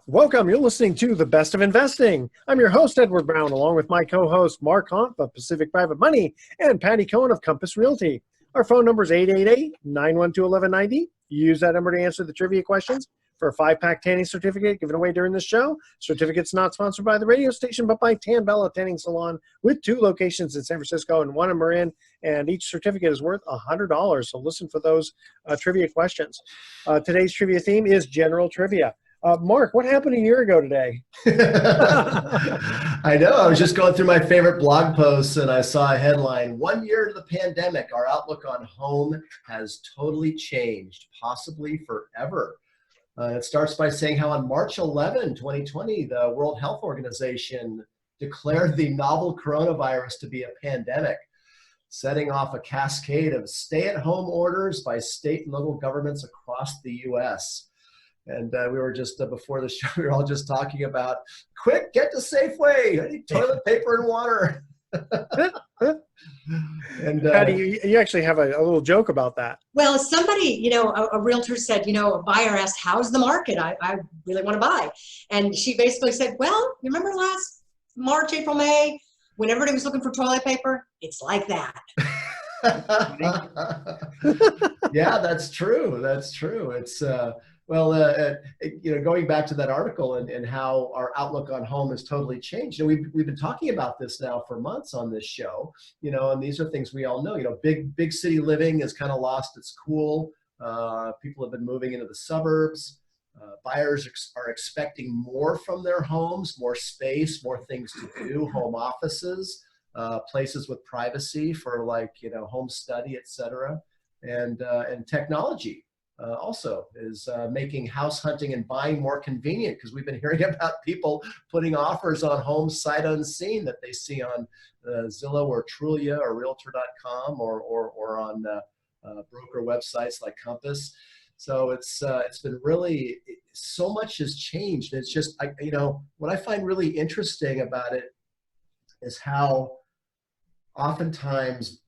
Welcome. You're listening to The Best of Investing. I'm your host, Edward Brown, along with my co-host, Mark Hunt of Pacific Private Money and Patty Cohen of Compass Realty. Our phone number is 888-912-1190. Use that number to answer the trivia questions for a 5-pack tanning certificate given away during this show. Certificate's not sponsored by the radio station, but by Tan Bella Tanning Salon with 2 locations in San Francisco and 1 in Marin. And each certificate is worth $100. So listen for those trivia questions. Today's trivia theme is general trivia. Mark, what happened a year ago today? I know. I was just going through my favorite blog posts and I saw a headline, 1 year to the pandemic, our outlook on home has totally changed, possibly forever. It starts by saying how on March 11, 2020, the World Health Organization declared the novel coronavirus to be a pandemic, setting off a cascade of stay-at-home orders by state and local governments across the U.S. And we were just, before the show, we were all just talking about, quick, get to Safeway. I need toilet paper and water. And Patty, you actually have a little joke about that. Well, somebody, a realtor said, a buyer asked, how's the market? I really want to buy. And she basically said, well, you remember last March, April, May, when everybody was looking for toilet paper? It's like that. Yeah, that's true. That's true. It's, going back to that article and how our outlook on home has totally changed. And we've been talking about this now for months on this show, and these are things we all know, big city living has kind of lost its cool. People have been moving into the suburbs. Buyers are expecting more from their homes, more space, more things to do, home offices, places with privacy for home study, etc. And technology. Also is making house hunting and buying more convenient, because we've been hearing about people putting offers on homes sight unseen that they see on Zillow or Trulia or Realtor.com or on broker websites like Compass. So it's been really, so much has changed. It's just, what I find really interesting about it is how oftentimes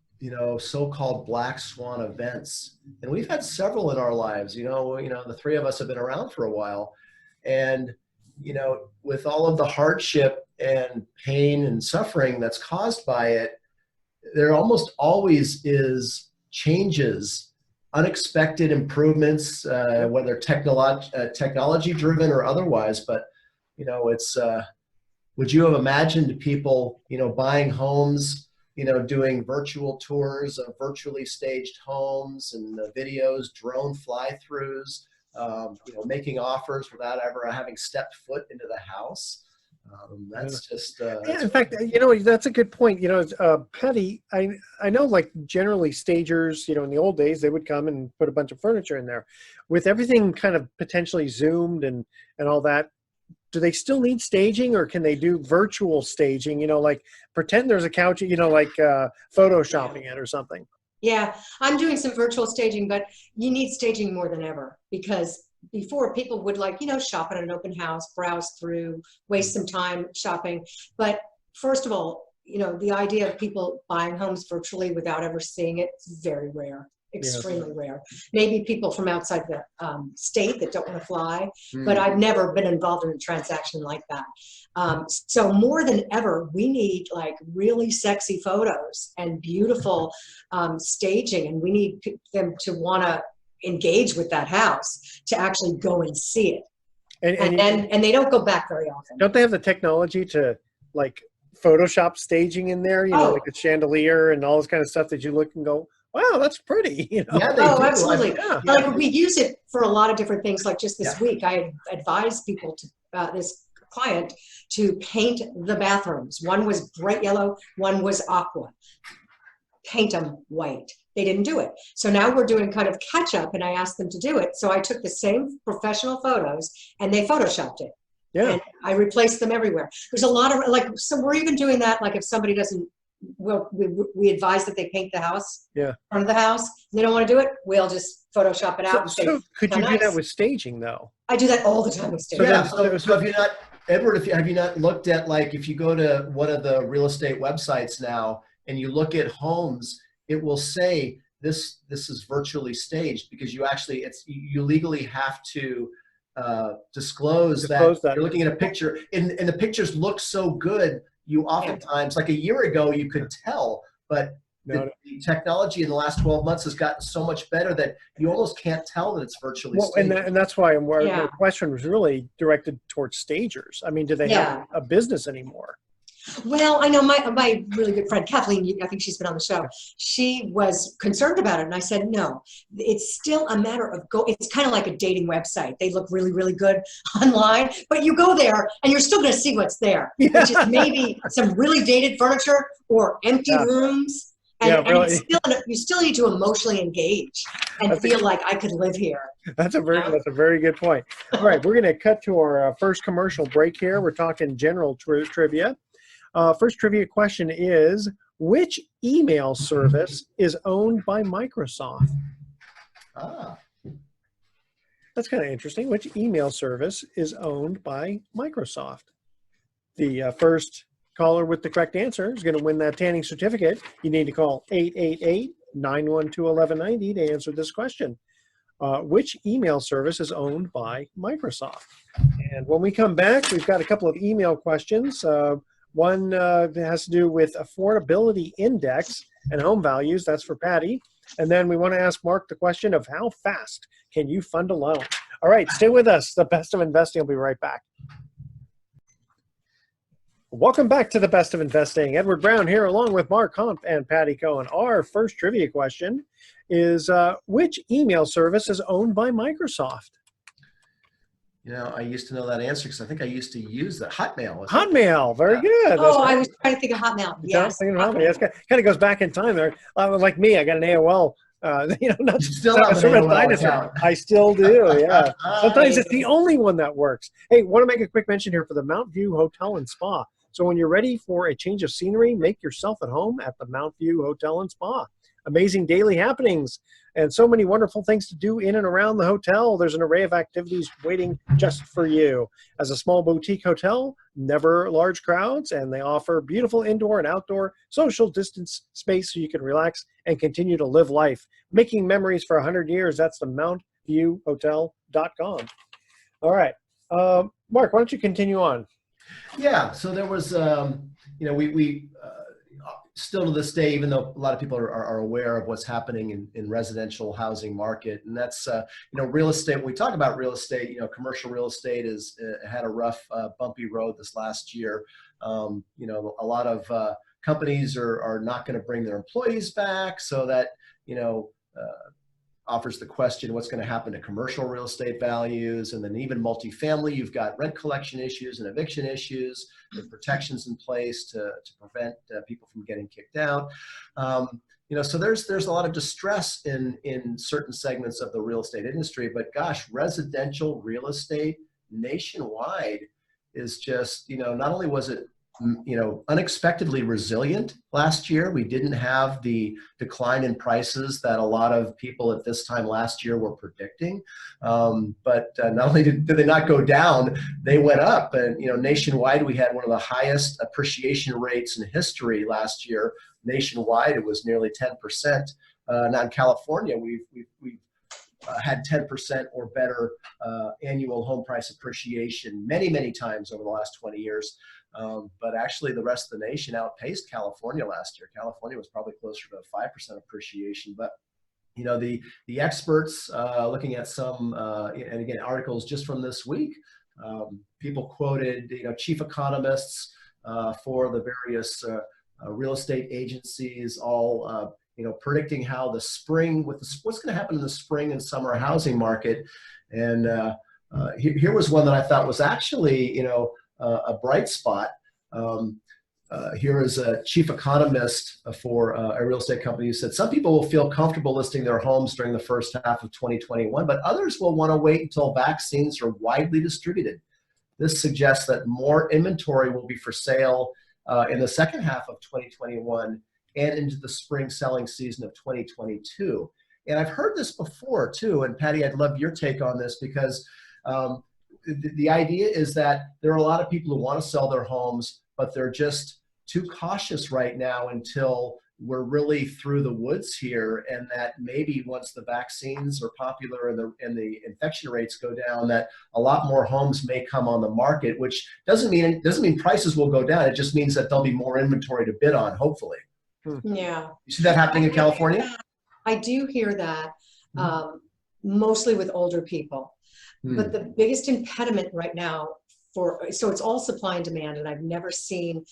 so-called black swan events. And we've had several in our lives, the 3 of us have been around for a while. And, with all of the hardship and pain and suffering that's caused by it, there almost always is changes, unexpected improvements, whether technology driven or otherwise. But, it's, would you have imagined people, buying homes, doing virtual tours of virtually staged homes and videos, drone fly-throughs, making offers without ever having stepped foot into the house. That's just... in fact, that's a good point. Patty, I know generally stagers, in the old days, they would come and put a bunch of furniture in there. With everything kind of potentially zoomed and all that, do they still need staging, or can they do virtual staging, pretend there's a couch, photoshopping it or something? Yeah, I'm doing some virtual staging, but you need staging more than ever, because before people would shop at an open house, browse through, waste some time shopping. But first of all, the idea of people buying homes virtually without ever seeing it is very rare. Extremely rare. Maybe people from outside the state that don't want to fly, but I've never been involved in a transaction like that. So more than ever, we need really sexy photos and beautiful staging, and we need them to want to engage with that house to actually go and see it. And they don't go back very often. Don't they have the technology to Photoshop staging in there? Like a chandelier and all this kind of stuff that you look and go, wow, that's pretty. Yeah, they do. Absolutely. We use it for a lot of different things. Like just this week, I advised people this client to paint the bathrooms. One was bright yellow, one was aqua. Paint them white. They didn't do it. So now we're doing kind of catch up, and I asked them to do it. So I took the same professional photos and they Photoshopped it. Yeah. And I replaced them everywhere. There's a lot of so we're even doing that. If somebody doesn't, we advise that they paint the house, front of the house. They don't want to do it, we'll just Photoshop it out. So could you do that with staging, though? I do that all the time with staging. So have you not, Edward? Have you not looked at if you go to one of the real estate websites now and you look at homes, it will say this is virtually staged, because you legally have to disclose that you're looking at a picture, and the pictures look so good. You oftentimes, like a year ago, you could tell, but the technology in the last 12 months has gotten so much better that you almost can't tell that it's virtually staged. And that's why my question was really directed towards stagers. I mean, do they have a business anymore? Well, I know my really good friend Kathleen, I think she's been on the show, she was concerned about it. And I said, no, it's still a matter of it's kind of like a dating website. They look really, really good online, but you go there and you're still going to see what's there, which is maybe some really dated furniture or empty rooms. And, really. You still need to emotionally engage and feel like I could live here. That's a very good point. All right, we're going to cut to our first commercial break here. We're talking general trivia. First trivia question is, which email service is owned by Microsoft? That's kind of interesting. Which email service is owned by Microsoft? The first caller with the correct answer is going to win that tanning certificate. You need to call 888-912-1190 to answer this question. Which email service is owned by Microsoft? And when we come back, we've got a couple of email questions. One has to do with affordability index and home values. That's for Patty. And then we want to ask Mark the question of how fast can you fund a loan? All right, stay with us. The Best of Investing. I'll be right back. Welcome back to the Best of Investing. Edward Brown here along with Mark Humph and Patty Cohen. Our first trivia question is, which email service is owned by Microsoft? You know, I used to know that answer because I think I used to use that. Hotmail. Hotmail. Very good. Oh, I was trying to think of Hotmail. Yes. Hotmail. Kind of goes back in time there. Like me, I got an AOL. Not still have an AOL account. I still do, yeah. Sometimes it's the only one that works. Hey, want to make a quick mention here for the Mount View Hotel and Spa. So when you're ready for a change of scenery, make yourself at home at the Mount View Hotel and Spa. Amazing daily happenings and so many wonderful things to do in and around the hotel. There's an array of activities waiting just for you. As a small boutique hotel, never large crowds, and they offer beautiful indoor and outdoor social distance space so you can relax and continue to live life. Making memories for 100 years, that's the mountviewhotel.com. All right. Mark, why don't you continue on? Yeah, so there was, we still to this day, even though a lot of people are aware of what's happening in residential housing market, and that's, real estate. When we talk about real estate, commercial real estate has had a rough, bumpy road this last year. A lot of companies are not going to bring their employees back, so that, offers the question, what's going to happen to commercial real estate values? And then even multifamily, you've got rent collection issues and eviction issues, with protections in place to prevent people from getting kicked out. So there's a lot of distress in certain segments of the real estate industry, but gosh, residential real estate nationwide is just, not only was it unexpectedly resilient last year. We didn't have the decline in prices that a lot of people at this time last year were predicting. But not only did they not go down, they went up. And, nationwide, we had one of the highest appreciation rates in history last year. Nationwide, it was nearly 10%. Now in California, we've had 10% or better annual home price appreciation many, many times over the last 20 years. But actually the rest of the nation outpaced California last year. California was probably closer to 5% appreciation. But, the experts looking at some, and again, articles just from this week, people quoted, chief economists for the various real estate agencies, all, predicting how the spring, what's going to happen in the spring and summer housing market. And here was one that I thought was actually, a bright spot. Here is a chief economist for a real estate company who said, some people will feel comfortable listing their homes during the first half of 2021, but others will want to wait until vaccines are widely distributed. This suggests that more inventory will be for sale in the second half of 2021 and into the spring selling season of 2022. And I've heard this before too, and Patty, I'd love your take on this, because the idea is that there are a lot of people who want to sell their homes, but they're just too cautious right now until we're really through the woods here, and that maybe once the vaccines are popular and the infection rates go down, that a lot more homes may come on the market, which doesn't mean prices will go down. It just means that there'll be more inventory to bid on, hopefully. Yeah. You see that happening in California? I do hear that, Mhm. mostly with older people. Hmm. But the biggest impediment right now so it's all supply and demand, and I've never seen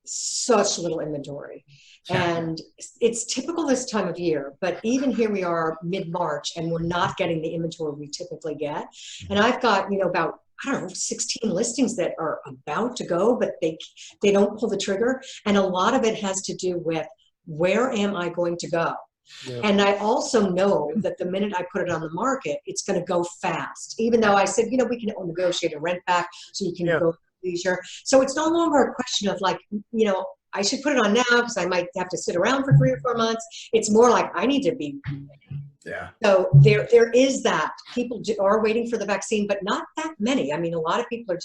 such little inventory. And it's typical this time of year, but even here we are mid-March and we're not getting the inventory we typically get. And I've got, about, I don't know, 16 listings that are about to go, but they don't pull the trigger. And a lot of it has to do with, where am I going to go? Yeah. And I also know that the minute I put it on the market, it's going to go fast. Even though I said, we can negotiate a rent back so you can go leisure. So it's no longer a question of like, I should put it on now because I might have to sit around for 3 or 4 months. It's more like I need to be. Yeah. So there is that. People are waiting for the vaccine, but not that many. I mean, a lot of people are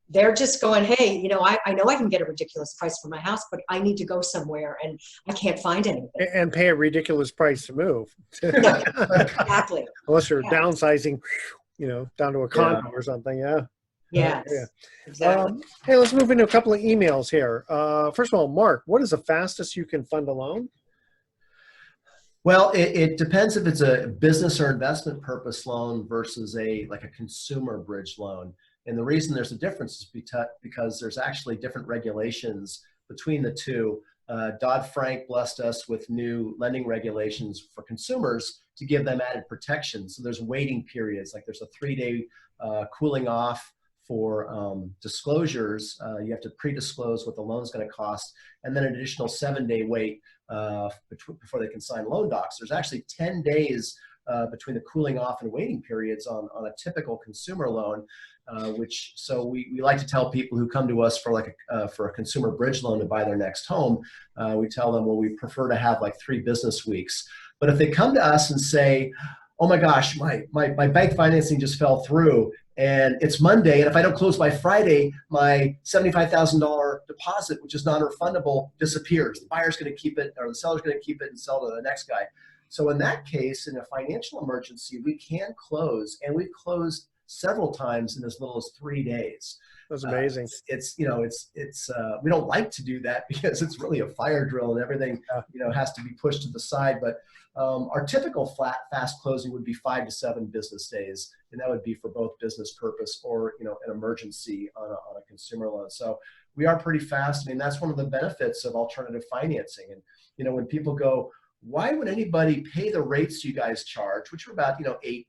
they're just going, hey, I know I can get a ridiculous price for my house, but I need to go somewhere and I can't find anything. And pay a ridiculous price to move. Yeah, exactly. Unless you're downsizing, down to a condo or something. Yeah. Yes, Yeah. exactly. Hey, let's move into a couple of emails here. First of all, Mark, what is the fastest you can fund a loan? Well, it depends if it's a business or investment purpose loan versus a consumer bridge loan. And the reason there's a difference is because there's actually different regulations between the two. Dodd-Frank blessed us with new lending regulations for consumers to give them added protection. So there's waiting periods, like there's a 3-day cooling off for disclosures. You have to pre-disclose what the loan's going to cost, and then an additional 7-day wait before they can sign loan docs. There's actually 10 days between the cooling off and waiting periods on a typical consumer loan, so we like to tell people who come to us for for a consumer bridge loan to buy their next home, we tell them, well, we prefer to have 3 business weeks. But if they come to us and say, oh my gosh, my bank financing just fell through and it's Monday, and if I don't close by Friday, my $75,000 deposit, which is non-refundable, disappears. The buyer's going to keep it, or the seller's going to keep it and sell to the next guy. So in that case, in a financial emergency, we can close, and we've closed several times in as little as 3 days. That's amazing. We don't like to do that because it's really a fire drill and everything, has to be pushed to the side. But our typical fast closing would be 5 to 7 business days, and that would be for both business purpose or an emergency on a consumer loan. So we are pretty fast. I mean, that's one of the benefits of alternative financing. And when people go, why would anybody pay the rates you guys charge, which are about 8%ish,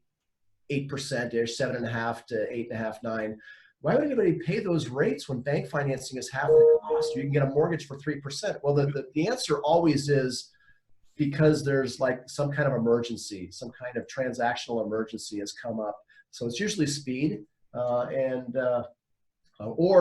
7.5 to 8.5, 9? Why would anybody pay those rates when bank financing is half the cost? You can get a mortgage for 3%. Well, the answer always is because there's some kind of emergency, some kind of transactional emergency has come up. So it's usually speed, or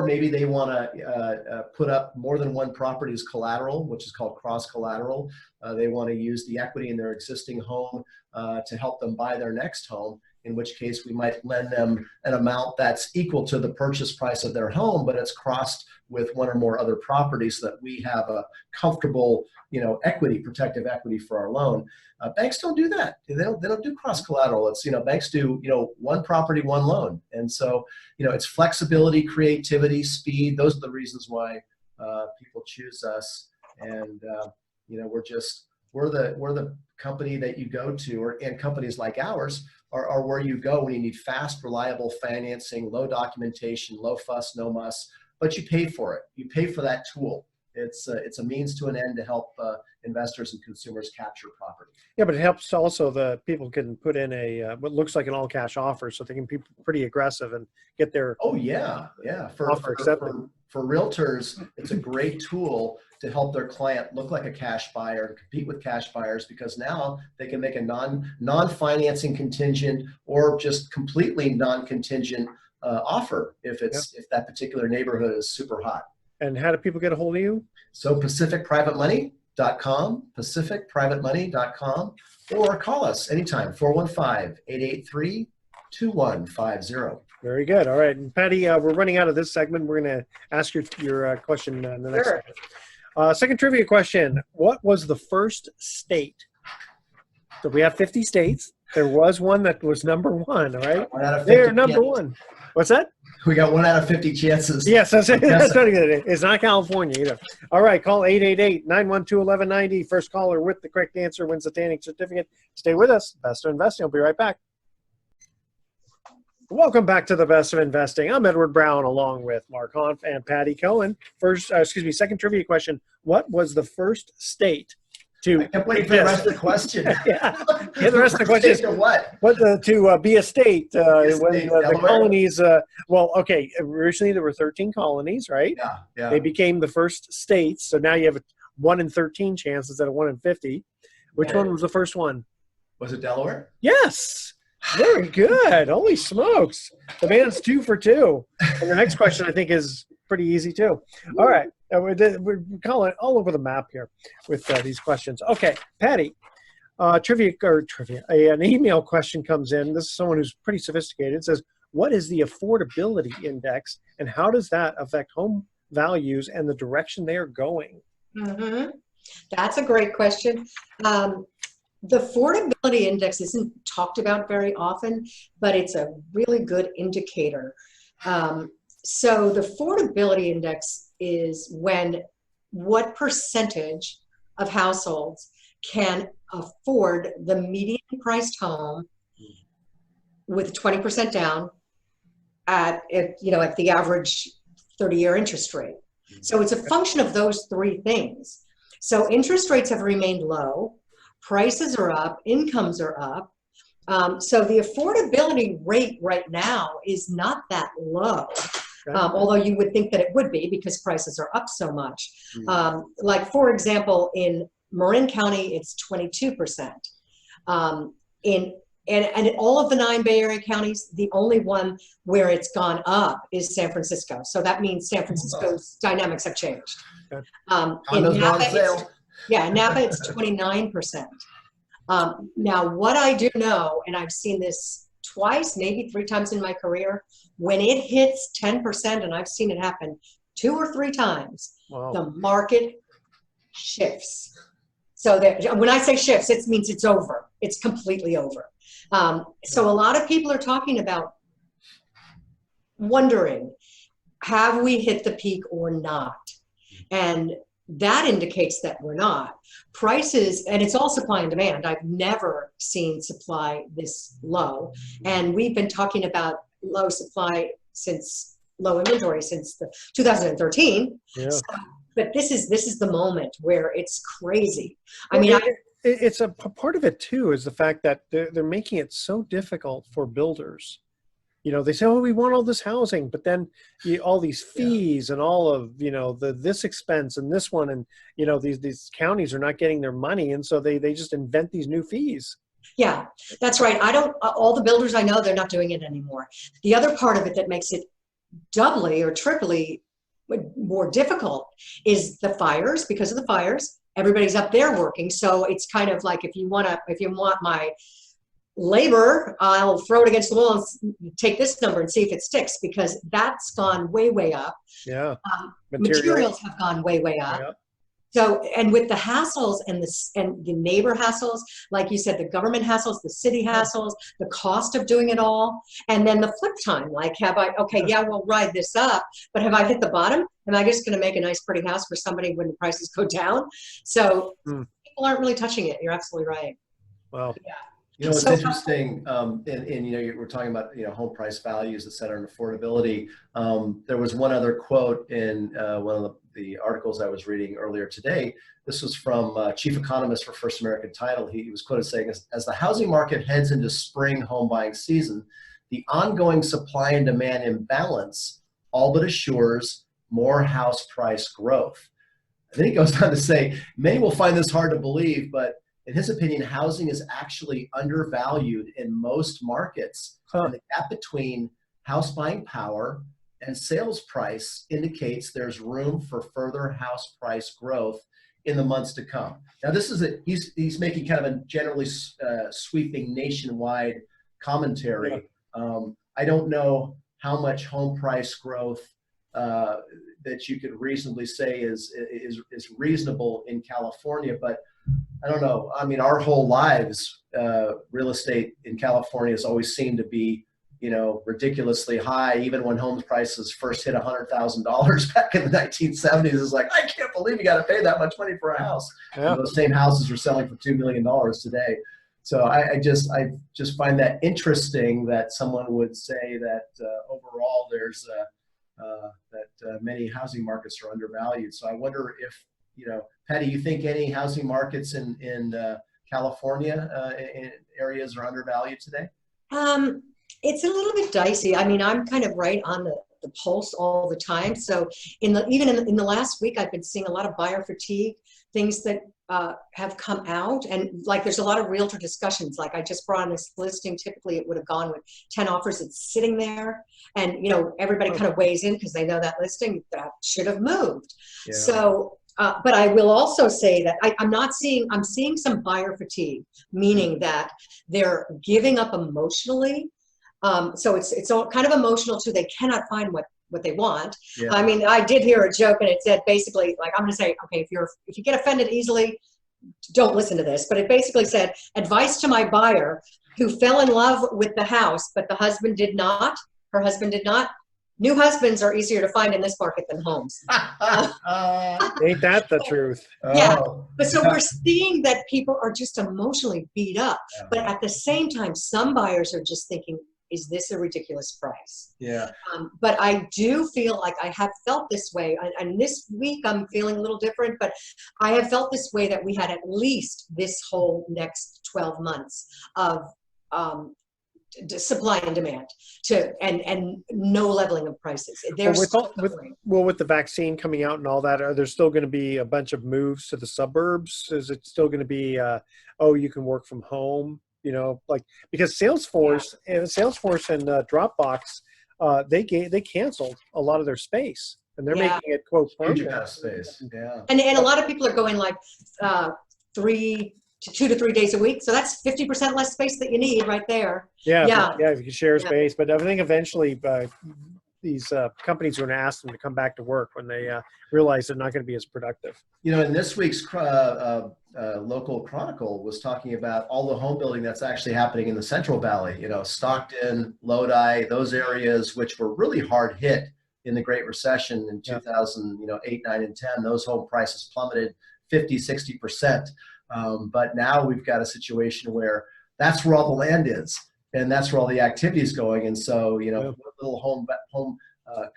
maybe they want to put up more than one property as collateral, which is called cross collateral. They want to use the equity in their existing home to help them buy their next home, in which case we might lend them an amount that's equal to the purchase price of their home, but it's crossed with one or more other properties so that we have a comfortable, protective equity for our loan. Banks don't do that. They don't do cross collateral. It's, banks do, one property, one loan. And so, it's flexibility, creativity, speed. Those are the reasons why people choose us. And, we're the company that you go to, and companies like ours are where you go when you need fast, reliable financing, low documentation, low fuss, no muss, but you pay for it. You pay for that tool. It's a means to an end to help investors and consumers capture property. Yeah, but it helps also that people can put in what looks like an all-cash offer, so they can be pretty aggressive and get their offer accepted. For realtors, it's a great tool to help their client look like a cash buyer and compete with cash buyers, because now they can make a non-financing contingent or just completely non-contingent offer if that particular neighborhood is super hot. And how do people get a hold of you? So pacificprivatemoney.com, or call us anytime, 415-883-5600. 2150. Very good. All right. And Patty, we're running out of this segment. We're going to ask your question in the next Sure. segment. Second trivia question. What was the first state? So we have 50 states. There was one that was number one, all right? 1 out of 50 They're number chances. one. What's that? We got 1 out of 50 chances. Yes, that's it. Yes. That's what it is. It's not California either. All right, call 888-912-1190. First caller with the correct answer wins the Tanning certificate. Stay with us. Best of Investing. I'll be right back. Welcome back to the Best of Investing. I'm Edward Brown, along with Mark Hanf and Patty Cohen. Second trivia question. What was the first state to... I kept waiting for the rest of the question. Yeah, the rest of the question is To what? to be a state when state, the Delaware? colonies. Originally there were 13 colonies, right? Yeah. They became the first states, so now you have a 1 in 13 chance instead of 1 in 50. Which one was the first one? Was it Delaware? Yes. Very good. Holy smokes. The man's 2 for 2. And the next question I think is pretty easy too. All right. We're calling it all over the map here with these questions. Okay, Patty, an email question comes in. This is someone who's pretty sophisticated. It says, what is the affordability index and how does that affect home values and the direction they are going? Mm-hmm. That's a great question. The affordability index isn't talked about very often, but it's a really good indicator. So the affordability index is what percentage of households can afford the median priced home with 20% down at the average 30-year interest rate. So it's a function of those three things. So interest rates have remained low, prices are up, incomes are up. So the affordability rate right now is not that low. Although you would think that it would be because prices are up so much. Like, for example, in Marin County, it's 22%. And all of the 9 Bay Area counties, the only one where it's gone up is San Francisco. So that means San Francisco's dynamics have changed. In Napa, Napa, it's 29%. Now, what I do know, and I've seen this twice, maybe 3 times in my career, when it hits 10%, and I've seen it happen 2 or 3 times, the market shifts. So that when I say shifts, it means it's over. It's completely over. So a lot of people are talking about wondering, have we hit the peak or not? And that indicates that we're not. Prices, and it's all supply and demand. I've never seen supply this low. And we've been talking about low supply low inventory since 2013. Yeah. So, but this is the moment where it's crazy. It's a part of it too, is the fact that they're making it so difficult for builders. They say, oh, we want all this housing, but then all these fees and all of, this expense and this one, and, these counties are not getting their money. And so they just invent these new fees. Yeah, that's right. All the builders I know, they're not doing it anymore. The other part of it that makes it doubly or triply more difficult is the fires. Because of the fires, everybody's up there working. So it's kind of like, if you want my labor, I'll throw it against the wall and take this number and see if it sticks, because that's gone way, way up. Yeah. Materials have gone way, way up. Yeah. So, and with the hassles and the neighbor hassles, like you said, the government hassles, the city hassles, the cost of doing it all, and then the flip time, like, we'll ride this up, but have I hit the bottom? Am I just going to make a nice, pretty house for somebody when the prices go down? So people aren't really touching it. You're absolutely right. Wow. Yeah. It's interesting, we're talking about, home price values, et cetera, and affordability. There was one other quote in one of the articles I was reading earlier today. This was from chief economist for First American Title. He was quoted saying, as the housing market heads into spring home buying season, the ongoing supply and demand imbalance all but assures more house price growth. I think he goes on to say, many will find this hard to believe, but in his opinion, housing is actually undervalued in most markets. And the gap between house buying power and sales price indicates there's room for further house price growth in the months to come. Now, this is he's making kind of a generally sweeping nationwide commentary. I don't know how much home price growth that you could reasonably say is reasonable in California, but I don't know. I mean, our whole lives, real estate in California has always seemed to be, ridiculously high. Even when home prices first hit $100,000 back in the 1970s, it's like, I can't believe you got to pay that much money for a house. Yeah. And those same houses are selling for $2 million today. So I just find that interesting that someone would say that overall there's that many housing markets are undervalued. So I wonder if, Patty, you think any housing markets in California in areas are undervalued today? It's a little bit dicey. I mean, I'm kind of right on the pulse all the time. So even in the last week, I've been seeing a lot of buyer fatigue, things that have come out. And like, there's a lot of realtor discussions. Like, I just brought on this listing. Typically it would have gone with 10 offers. It's sitting there, and everybody kind of weighs in because they know that listing that should have moved. Yeah. So but I will also say that I'm seeing some buyer fatigue, meaning that they're giving up emotionally. So it's all kind of emotional too. They cannot find what they want. Yeah. I mean, I did hear a joke, and it said basically, like, I'm going to say, okay, if you get offended easily, don't listen to this. But it basically said, advice to my buyer who fell in love with the house, but her husband did not. New husbands are easier to find in this market than homes. Ain't that the truth? Yeah. But so we're seeing that people are just emotionally beat up. Yeah. But at the same time, some buyers are just thinking, is this a ridiculous price? Yeah. But I do feel like I have felt this way. And this week I'm feeling a little different, but I have felt this way that we had at least this whole next 12 months of supply and demand and no leveling of prices. With the vaccine coming out and all that, are there still going to be a bunch of moves to the suburbs? Is it still going to be, you can work from home? Because Salesforce and Dropbox, they canceled a lot of their space, and they're making it quote permanent space. Yeah. And a lot of people are going like 2 to 3 days a week. So that's 50% less space that you need right there. Yeah. If you can share space. But I think eventually these companies are going to ask them to come back to work when they realize they're not going to be as productive. In this week's local chronicle was talking about all the home building that's actually happening in the Central Valley, Stockton, Lodi, those areas which were really hard hit in the Great Recession in 2008, 9, and 10. Those home prices plummeted 50, 60%. But now we've got a situation where that's where all the land is, and that's where all the activity is going. And so, little home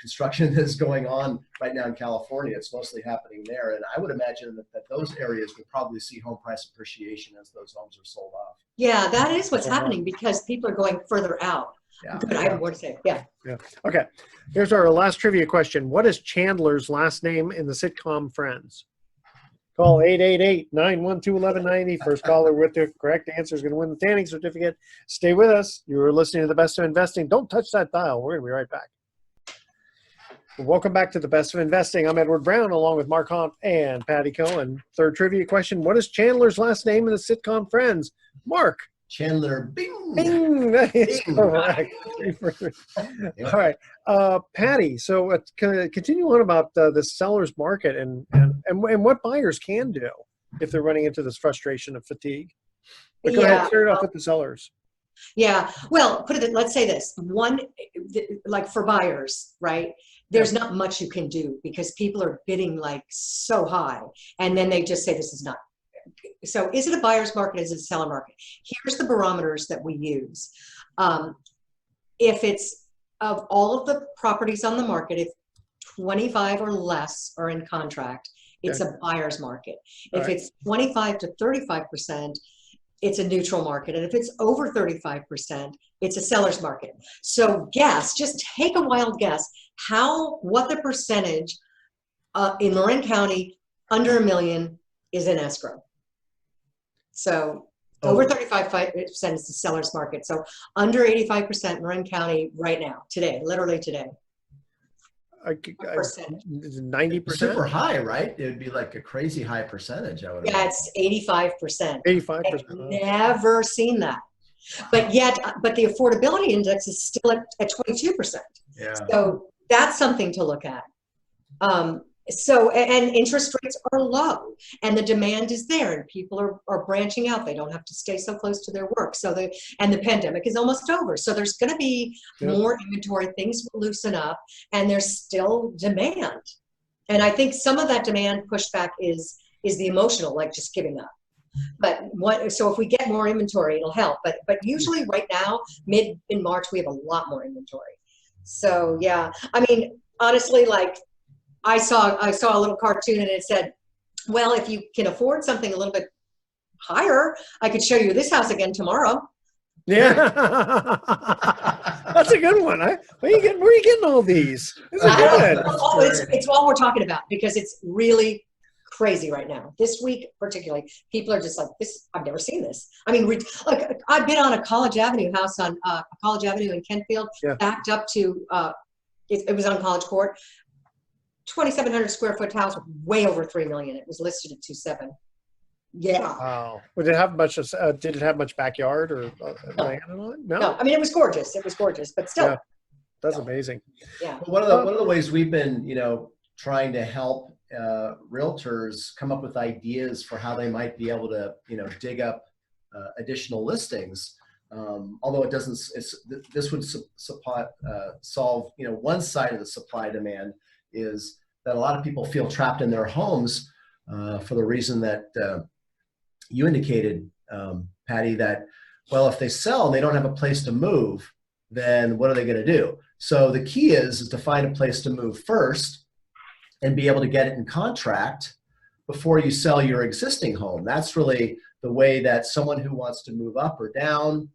construction that's going on right now in California, it's mostly happening there. And I would imagine that those areas would probably see home price appreciation as those homes are sold off. Yeah, that is what's happening because people are going further out. Yeah. But I have more to say. Yeah. Okay. Here's our last trivia question. What is Chandler's last name in the sitcom Friends? Call 888-912-1190. First caller with the correct answer is going to win the tanning certificate. Stay with us. You are listening to The Best of Investing. Don't touch that dial. We're going to be right back. Welcome back to The Best of Investing. I'm Edward Brown, along with Mark Hunt and Patty Cohen. Third trivia question. What is Chandler's last name in the sitcom Friends? Mark. Chandler Bing. Bing. That is correct. All right. Patty, so continue on about the seller's market and what buyers can do if they're running into this frustration of fatigue. But go ahead, start off with the sellers. Yeah. Well, let's say this. One, like for buyers, right? There's not much you can do because people are bidding like so high. And then they just say, this is not. So is it a buyer's market? Is it a seller market? Here's the barometers that we use. If it's of all of the properties on the market, if 25 or less are in contract, it's a buyer's market. If it's 25 to 35%, it's a neutral market. And if it's over 35%, it's a seller's market. So just take a wild guess what the percentage in Marin County under $1 million is in escrow. So over 35% is the seller's market. So under 85% Marin County right now, today, literally today. 90%? Super high, right? It would be like a crazy high percentage, I would imagine. Yeah, it's 85%. 85%. I've never seen that. But the affordability index is still at 22%. Yeah. So that's something to look at. And interest rates are low, and the demand is there, and people are branching out. They don't have to stay so close to their work. And the pandemic is almost over. So there's going to be more inventory. Things will loosen up, and there's still demand. And I think some of that demand pushback is the emotional, like just giving up. So if we get more inventory, it'll help. But usually right now, in March, we have a lot more inventory. So yeah, I mean, honestly, like I saw a little cartoon and it said, well, if you can afford something a little bit higher, I could show you this house again tomorrow. Yeah. That's a good one. Where are you getting all these? This is good. It's all we're talking about because it's really crazy right now. This week, particularly, people are just like, this, I've never seen this. I mean, like I've been on a College Avenue house on College Avenue in Kentfield, backed up to, it was on College Court, 2,700 square foot house, way over $3 million. It was listed at 2.7. Yeah. Wow. Did it have much backyard or land on it? No. I mean, it was gorgeous. It was gorgeous, but still. Yeah. That's amazing. Yeah. One of the ways we've been, trying to help realtors come up with ideas for how they might be able to, dig up additional listings. Although it doesn't, this would solve, one side of the supply demand is that a lot of people feel trapped in their homes for the reason that you indicated, Patty, that, well, if they sell and they don't have a place to move, then what are they going to do? So the key is to find a place to move first and be able to get it in contract before you sell your existing home. That's really the way that someone who wants to move up or down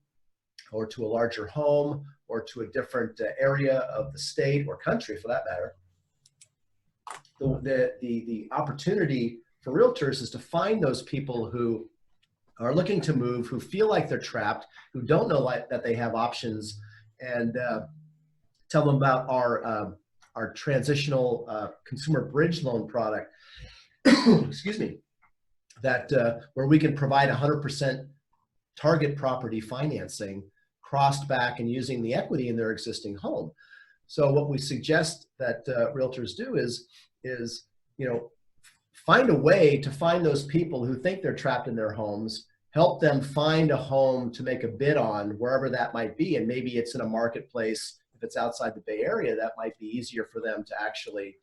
or to a larger home or to a different area of the state or country for that matter, the opportunity for realtors is to find those people who are looking to move, who feel like they're trapped, who don't know that they have options, and tell them about our transitional consumer bridge loan product, excuse me, that where we can provide 100% target property financing crossed back and using the equity in their existing home. So what we suggest that realtors do is find a way to find those people who think they're trapped in their homes, help them find a home to make a bid on wherever that might be. And maybe it's in a marketplace. If it's outside the Bay Area, that might be easier for them to actually,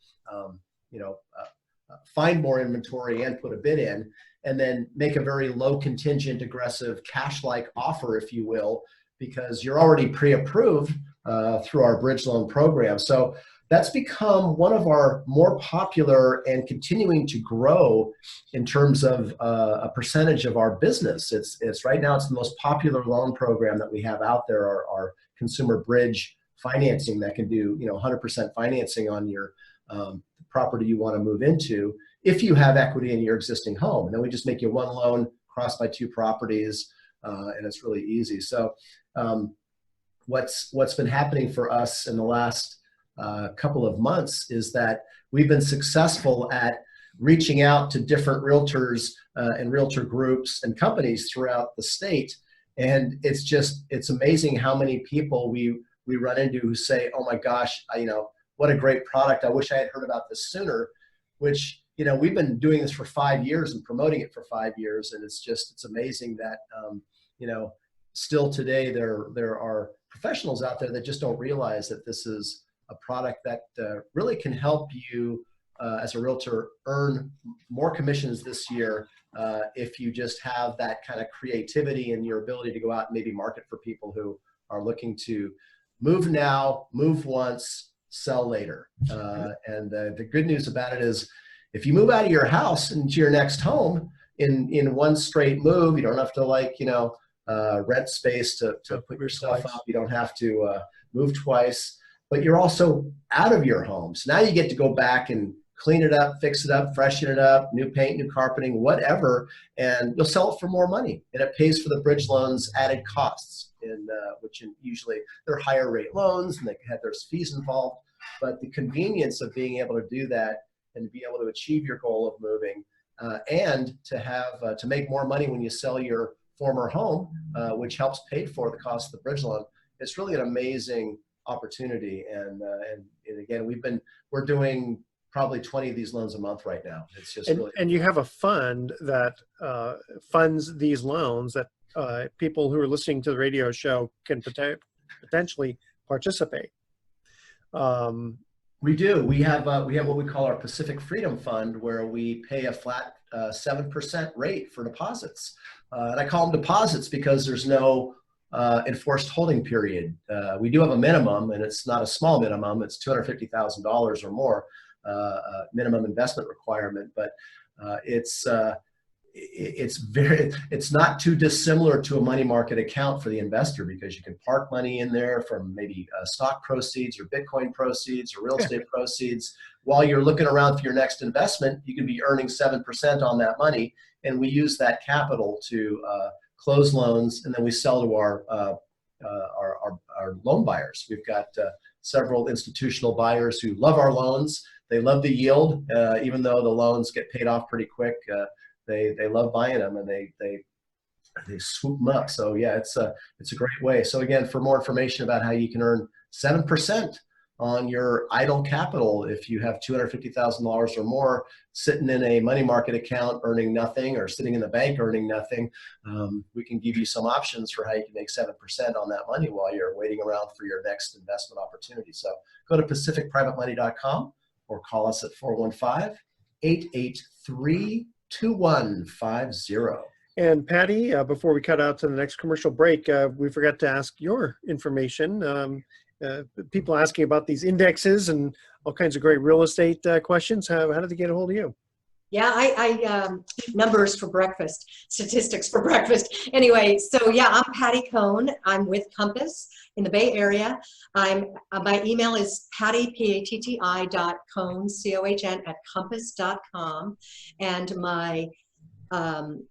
find more inventory and put a bid in, and then make a very low contingent, aggressive cash-like offer, if you will, because you're already pre-approved through our bridge loan program. So that's become one of our more popular and continuing to grow in terms of a percentage of our business. It's right now, it's the most popular loan program that we have out there, our consumer bridge financing that can do 100% financing on your property you want to move into if you have equity in your existing home. And then we just make you one loan crossed by two properties, and it's really easy. So what's been happening for us in the last couple of months is that we've been successful at reaching out to different realtors and realtor groups and companies throughout the state. And it's amazing how many people we run into who say, oh my gosh, what a great product. I wish I had heard about this sooner, which, we've been doing this for 5 years and promoting it for 5 years. And it's amazing that, still today there are professionals out there that just don't realize that this is a product that really can help you as a realtor earn more commissions this year if you just have that kind of creativity and your ability to go out and maybe market for people who are looking to move now, move once, sell later. And the good news about it is if you move out of your house into your next home in one straight move, you don't have to rent space to put your stuff up. You don't have to move twice, but you're also out of your home. So now you get to go back and clean it up, fix it up, freshen it up, new paint, new carpeting, whatever, and you'll sell it for more money. And it pays for the bridge loans added costs, which usually they're higher rate loans and there's fees involved. But the convenience of being able to do that and to be able to achieve your goal of moving and to have to make more money when you sell your former home, which helps pay for the cost of the bridge loan. It's really an amazing opportunity. And again, we're doing probably 20 of these loans a month right now. It's just really. And you have a fund that funds these loans that people who are listening to the radio show can potentially participate. We do. We have what we call our Pacific Freedom Fund, where we pay a flat 7% rate for deposits. And I call them deposits because there's no enforced holding period. We do have a minimum, and it's not a small minimum. It's $250,000 or more minimum investment requirement, but it's not too dissimilar to a money market account for the investor, because you can park money in there from maybe stock proceeds or Bitcoin proceeds or real estate proceeds. While you're looking around for your next investment, you can be earning 7% on that money. And we use that capital to close loans, and then we sell to our loan buyers. We've got several institutional buyers who love our loans. They love the yield, even though the loans get paid off pretty quick. They love buying them, and they swoop them up. So yeah, it's a great way. So again, for more information about how you can earn 7% on your idle capital, if you have $250,000 or more sitting in a money market account earning nothing, or sitting in the bank earning nothing, we can give you some options for how you can make 7% on that money while you're waiting around for your next investment opportunity. So go to pacificprivatemoney.com or call us at 415-883-2150. And Patty, before we cut out to the next commercial break, we forgot to ask your information. People asking about these indexes and all kinds of great real estate questions. How did they get a hold of you? Yeah, I numbers for breakfast, statistics for breakfast. Anyway, so yeah, I'm Patty Cohn. I'm with Compass in the Bay Area. My email is patty, P-A-T-T-I.Cohn, C-O-H-N, @compass.com. And my phone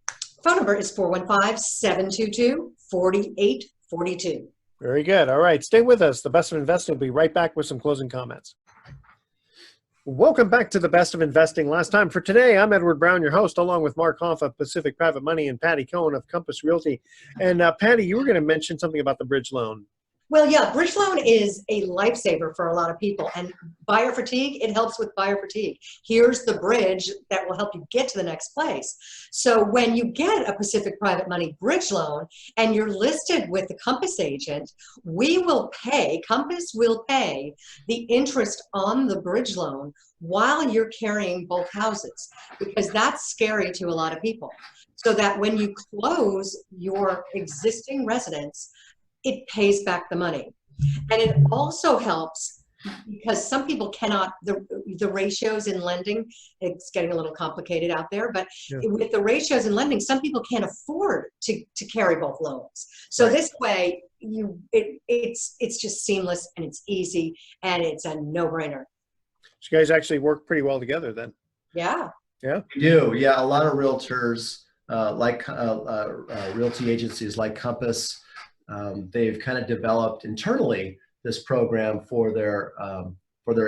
number is 415-722-4842. Very good. All right. Stay with us. The Best of Investing will be right back with some closing comments. Welcome back to the Best of Investing. Last time for today, I'm Edward Brown, your host, along with Mark Hoff of Pacific Private Money and Patty Cohn of Compass Realty. And Patty, you were going to mention something about the bridge loan. Well, yeah, bridge loan is a lifesaver for a lot of people, and buyer fatigue, it helps with buyer fatigue. Here's the bridge that will help you get to the next place. So when you get a Pacific Private Money bridge loan and you're listed with the Compass agent, Compass will pay the interest on the bridge loan while you're carrying both houses, because that's scary to a lot of people. So that when you close your existing residence, it pays back the money. And it also helps because some people cannot, the ratios in lending, it's getting a little complicated out there, but with the ratios in lending, some people can't afford to carry both loans. So this way, it's just seamless, and it's easy, and it's a no-brainer. So you guys actually work pretty well together then. Yeah. Yeah. We do. Yeah. A lot of realtors, realty agencies like Compass, they've kind of developed internally this program for their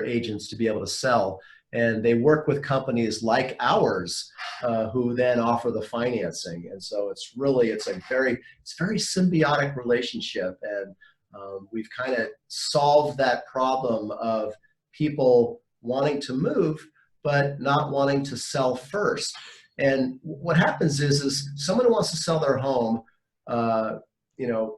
agents to be able to sell, and they work with companies like ours who then offer the financing. And so it's a very symbiotic relationship, and we've kind of solved that problem of people wanting to move but not wanting to sell first. And what happens is someone who wants to sell their home,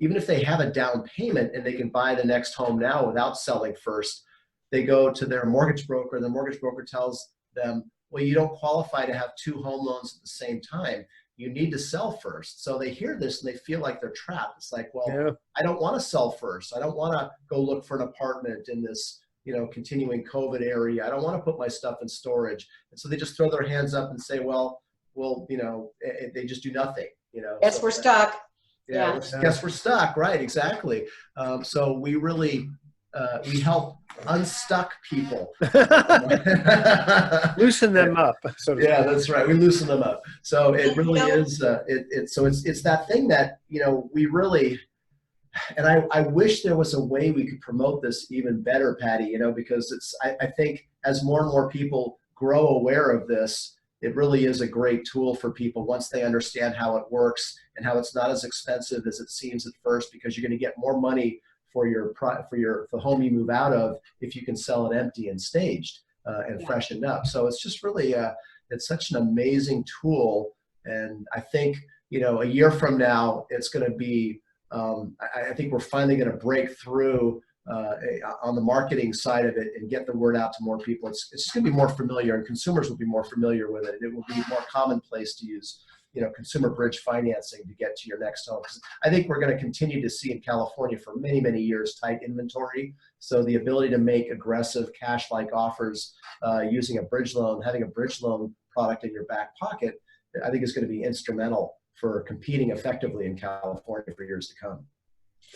even if they have a down payment and they can buy the next home now without selling first, they go to their mortgage broker. The mortgage broker tells them, well, you don't qualify to have two home loans at the same time. You need to sell first. So they hear this and they feel like they're trapped. It's like, well, I don't want to sell first. I don't want to go look for an apartment in this, continuing COVID area. I don't want to put my stuff in storage. And so they just throw their hands up and say, well, they just do nothing, Yes, we're stuck. Yeah, guess we're stuck, right? Exactly. So we really we help unstuck people, loosen them up. So that's right. We loosen them up. So it really is. It's that thing that we really. And I wish there was a way we could promote this even better, Patty. Because I think as more and more people grow aware of this, it really is a great tool for people once they understand how it works and how it's not as expensive as it seems at first, because you're going to get more money for the home you move out of if you can sell it empty and staged and freshened up. So it's just really it's such an amazing tool, and I think a year from now it's going to be I think we're finally going to break through on the marketing side of it and get the word out to more people. It's just going to be more familiar, and consumers will be more familiar with it. It will be more commonplace to use consumer bridge financing to get to your next home. 'Cause I think we're going to continue to see in California for many, many years tight inventory. So the ability to make aggressive cash-like offers using a bridge loan, having a bridge loan product in your back pocket, I think is going to be instrumental for competing effectively in California for years to come.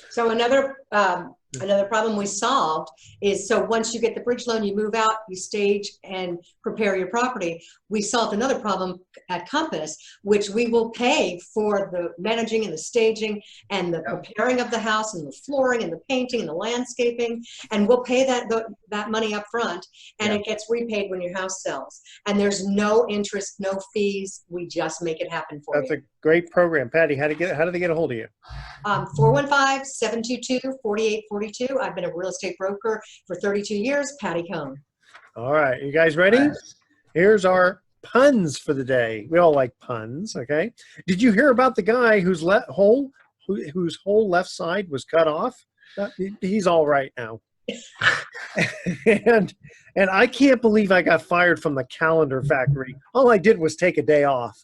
So another problem we solved is, so once you get the bridge loan, you move out, you stage and prepare your property. We solved another problem at Compass, which we will pay for the managing and the staging and the preparing of the house and the flooring and the painting and the landscaping, and we'll pay that money up front, and it gets repaid when your house sells. And there's no interest, no fees. We just make it happen for you. That's a great program. Patty, how do they get a hold of you? 415-722-4842. I've been a real estate broker for 32 years. Patty Cohn. All right, you guys ready? Here's our puns for the day. We all like puns, okay? Did you hear about the guy whose whole left side was cut off? He's all right now. and I can't believe I got fired from the calendar factory. All I did was take a day off.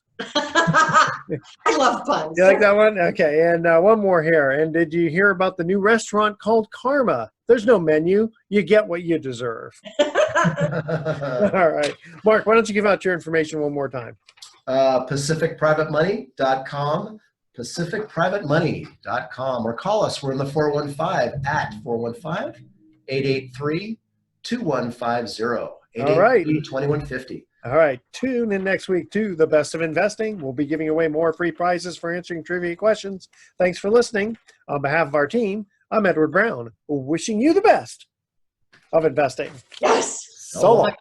I love puns. You like that one? Okay, and one more here. And did you hear about the new restaurant called Karma? There's no menu. You get what you deserve. All right. Mark, why don't you give out your information one more time? PacificPrivateMoney.com, PacificPrivateMoney.com, or call us. We're in the 415 at 415-883-2150. All right. 2150. All right. Tune in next week to The Best of Investing. We'll be giving away more free prizes for answering trivia questions. Thanks for listening. On behalf of our team, I'm Edward Brown, wishing you the best of investing. Yes. So long.